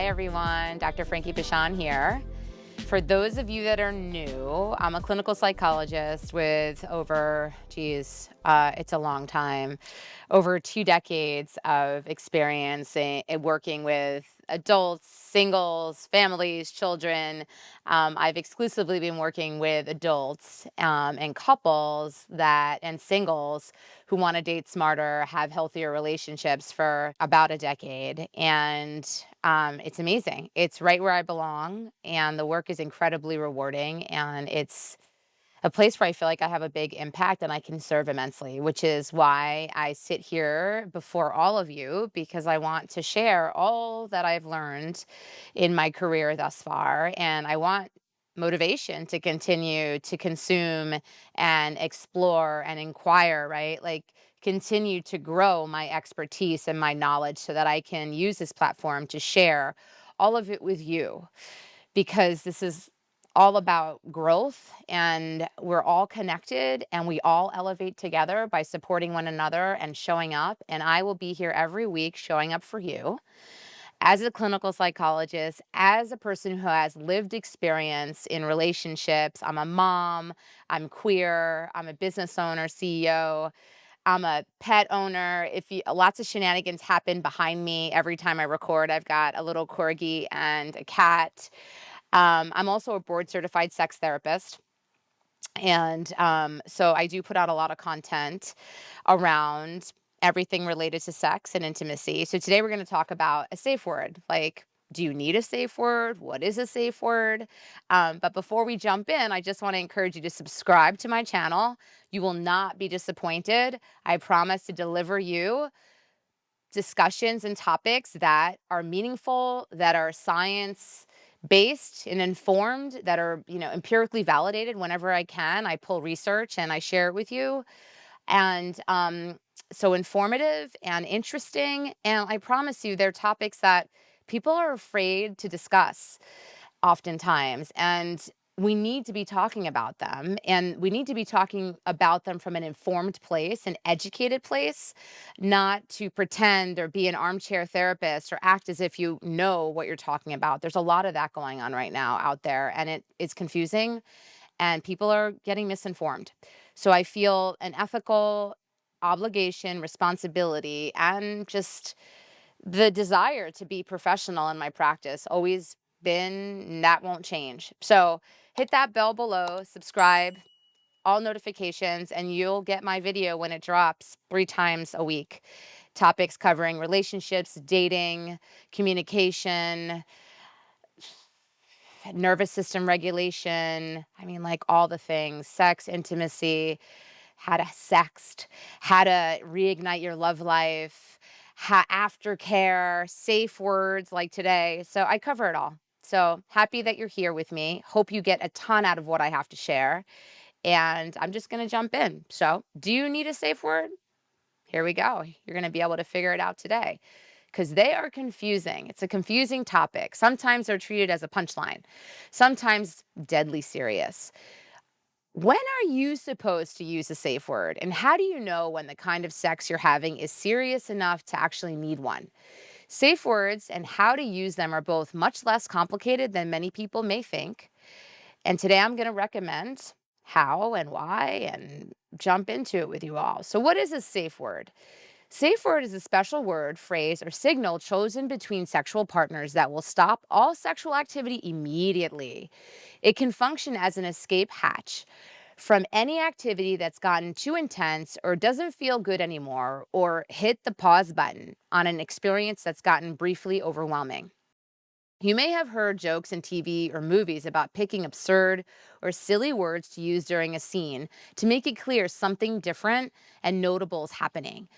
everyone. Dr. Frankie here. For those of you that are new, I'm a clinical psychologist with over, it's a long time, over 2 decades of experience in working with adults, singles, families, children. I've exclusively been working with adults and couples and singles who want to date smarter, have healthier relationships for about a decade. And it's amazing. It's right where I belong, and the work is incredibly rewarding. And it's a place where I feel like I have a big impact and I can serve immensely, which is why I sit here before all of you, because I want to share all that I've learned in my career thus far. And I want motivation to continue to consume and explore and inquire, right? Like, continue to grow my expertise and my knowledge so that I can use this platform to share all of it with you, because this is all about growth, and we're all connected and we all elevate together by supporting one another and showing up. And I will be here every week showing up for you as a clinical psychologist, as a person who has lived experience in relationships. I'm a mom, I'm queer, I'm a business owner, CEO, I'm a pet owner. Lots of shenanigans happen behind me every time I record. I've got a little corgi and a cat. I'm also a board certified sex therapist. And so I do put out a lot of content around everything related to sex and intimacy. So today we're going to talk about a safe word. Like, do you need a safe word? What is a safe word? But before we jump in, I just want to encourage you to subscribe to my channel. You will not be disappointed. I promise to deliver you discussions and topics that are meaningful, that are science based and informed, that are, empirically validated. Whenever I can, I pull research and I share it with you. And so informative and interesting. And I promise you, they're topics that people are afraid to discuss oftentimes. And we need to be talking about them, and we need to be talking about them from an informed place, an educated place, not to pretend or be an armchair therapist or act as if you know what you're talking about. There's a lot of that going on right now out there, and it is confusing, and people are getting misinformed. So I feel an ethical obligation, responsibility, and just the desire to be professional in my practice. Always been, that won't change. So hit that bell below, subscribe, all notifications, and you'll get my video when it drops 3 times a week. Topics covering relationships, dating, communication, nervous system regulation. I mean, like, all the things: sex, intimacy, how to sext, how to reignite your love life, aftercare, safe words like today. So I cover it all. So happy that you're here with me. Hope you get a ton out of what I have to share. And I'm just going to jump in. So, do you need a safe word? Here we go. You're going to be able to figure it out today, because they are confusing. It's a confusing topic. Sometimes they're treated as a punchline, sometimes deadly serious. When are you supposed to use a safe word? And how do you know when the kind of sex you're having is serious enough to actually need one? Safe words and how to use them are both much less complicated than many people may think. And today I'm going to recommend how and why and jump into it with you all. So, what is a safe word? Safe word is a special word, phrase, or signal chosen between sexual partners that will stop all sexual activity immediately. It can function as an escape hatch from any activity that's gotten too intense or doesn't feel good anymore, or hit the pause button on an experience that's gotten briefly overwhelming. You may have heard jokes in TV or movies about picking absurd or silly words to use during a scene to make it clear something different and notable is happening.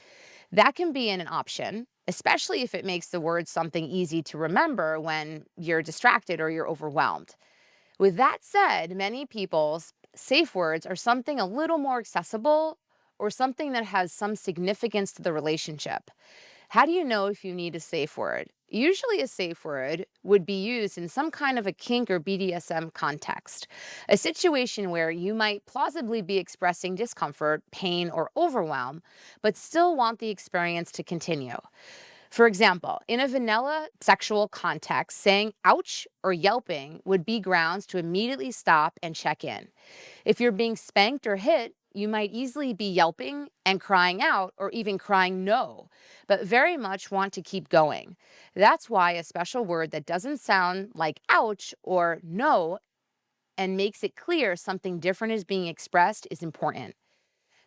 That can be an option, especially if it makes the word something easy to remember when you're distracted or you're overwhelmed. With that said, many people's safe words are something a little more accessible, or something that has some significance to the relationship. How do you know if you need a safe word? Usually, a safe word would be used in some kind of a kink or BDSM context, a situation where you might plausibly be expressing discomfort, pain, or overwhelm, but still want the experience to continue. For example, in a vanilla sexual context, saying ouch or yelping would be grounds to immediately stop and check in. If you're being spanked or hit, you might easily be yelping and crying out or even crying no, but very much want to keep going. That's why a special word that doesn't sound like ouch or no and makes it clear something different is being expressed is important.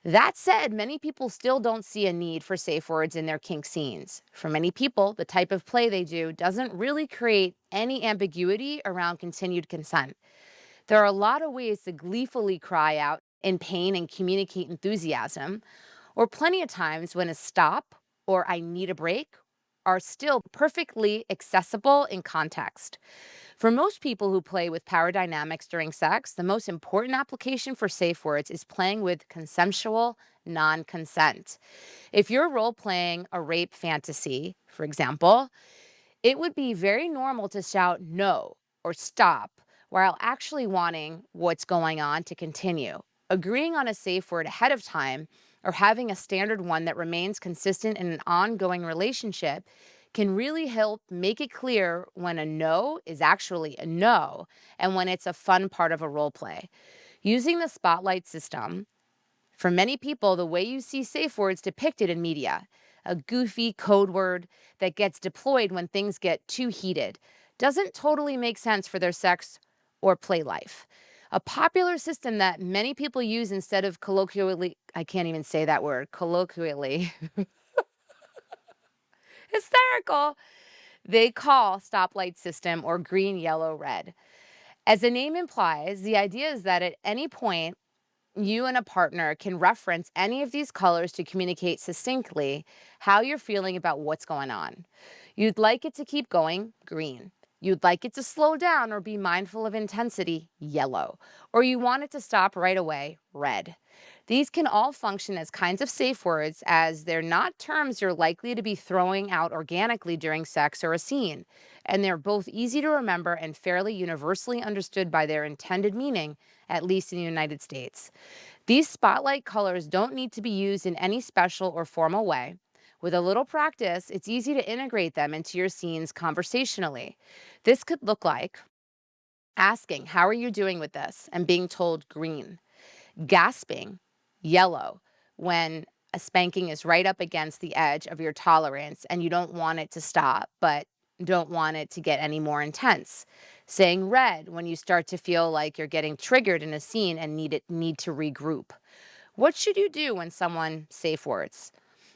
That said, many people still don't see a need for safe words in their kink scenes. For many people, the type of play they do doesn't really create any ambiguity around continued consent. There are a lot of ways to gleefully cry out in pain and communicate enthusiasm, or plenty of times when a stop or I need a break are still perfectly accessible in context. For most people who play with power dynamics during sex, the most important application for safe words is playing with consensual non consent. If you're role playing a rape fantasy, for example, it would be very normal to shout no or stop while actually wanting what's going on to continue. Agreeing on a safe word ahead of time or having a standard one that remains consistent in an ongoing relationship can really help make it clear when a no is actually a no and when it's a fun part of a role play. Using the spotlight system, for many people, the way you see safe words depicted in media, a goofy code word that gets deployed when things get too heated, doesn't totally make sense for their sex or play life. A popular system that many people use instead of colloquially, I can't even say that word, colloquially, hysterical, they call stoplight system or green, yellow, red. As the name implies, the idea is that at any point, you and a partner can reference any of these colors to communicate succinctly how you're feeling about what's going on. You'd like it to keep going, green. You'd like it to slow down or be mindful of intensity, yellow. Or you want it to stop right away, red. These can all function as kinds of safe words as they're not terms you're likely to be throwing out organically during sex or a scene. And they're both easy to remember and fairly universally understood by their intended meaning, at least in the United States. These spotlight colors don't need to be used in any special or formal way. With a little practice, it's easy to integrate them into your scenes conversationally. This could look like asking, "How are you doing with this?" and being told green, gasping, yellow, when a spanking is right up against the edge of your tolerance and you don't want it to stop, but don't want it to get any more intense. Saying red when you start to feel like you're getting triggered in a scene and need to regroup. What should you do when someone safe words?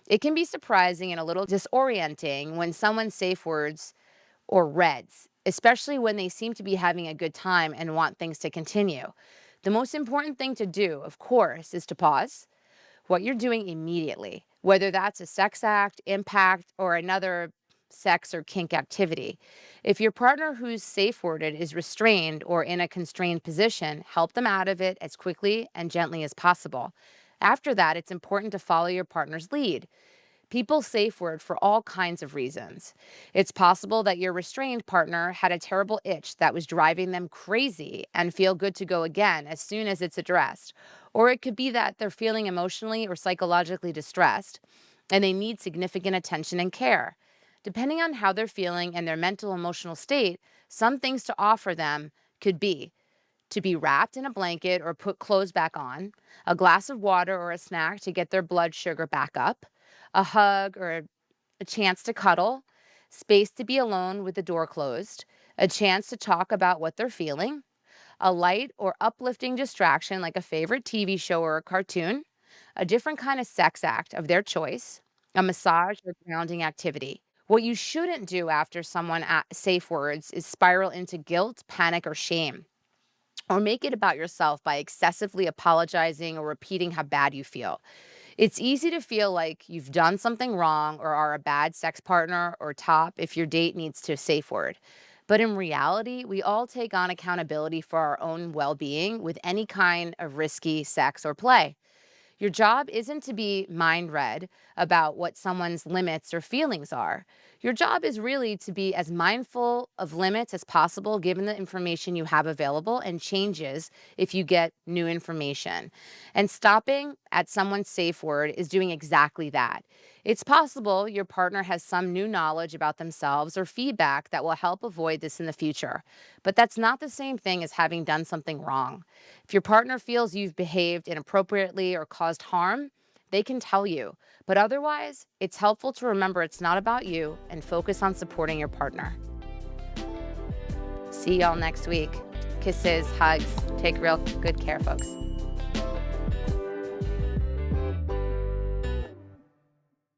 It can be surprising and a little disorienting when someone safe words or reds, especially when they seem to be having a good time and want things to continue. The most important thing to do, of course, is to pause what you're doing immediately, whether that's a sex act, impact, or another sex or kink activity. If your partner who's safe worded is restrained or in a constrained position, help them out of it as quickly and gently as possible. After that, it's important to follow your partner's lead. People safe word for all kinds of reasons. It's possible that your restrained partner had a terrible itch that was driving them crazy and feel good to go again as soon as it's addressed. Or it could be that they're feeling emotionally or psychologically distressed and they need significant attention and care. Depending on how they're feeling and their mental emotional state, some things to offer them could be to be wrapped in a blanket or put clothes back on, a glass of water or a snack to get their blood sugar back up, a hug or a chance to cuddle, space to be alone with the door closed, a chance to talk about what they're feeling, a light or uplifting distraction like a favorite TV show or a cartoon, a different kind of sex act of their choice, a massage or grounding activity. What you shouldn't do after someone safe words is spiral into guilt, panic, or shame or make it about yourself by excessively apologizing or repeating how bad you feel. It's easy to feel like you've done something wrong or are a bad sex partner or top if your date needs to safe word. But in reality, we all take on accountability for our own well being with any kind of risky sex or play. Your job isn't to be mind read about what someone's limits or feelings are. Your job is really to be as mindful of limits as possible given the information you have available and changes if you get new information. And stopping at someone's safe word is doing exactly that. It's possible your partner has some new knowledge about themselves or feedback that will help avoid this in the future. But that's not the same thing as having done something wrong. If your partner feels you've behaved inappropriately or caused harm, they can tell you. But otherwise, it's helpful to remember it's not about you and focus on supporting your partner. See y'all next week. Kisses, hugs. Take real good care, folks.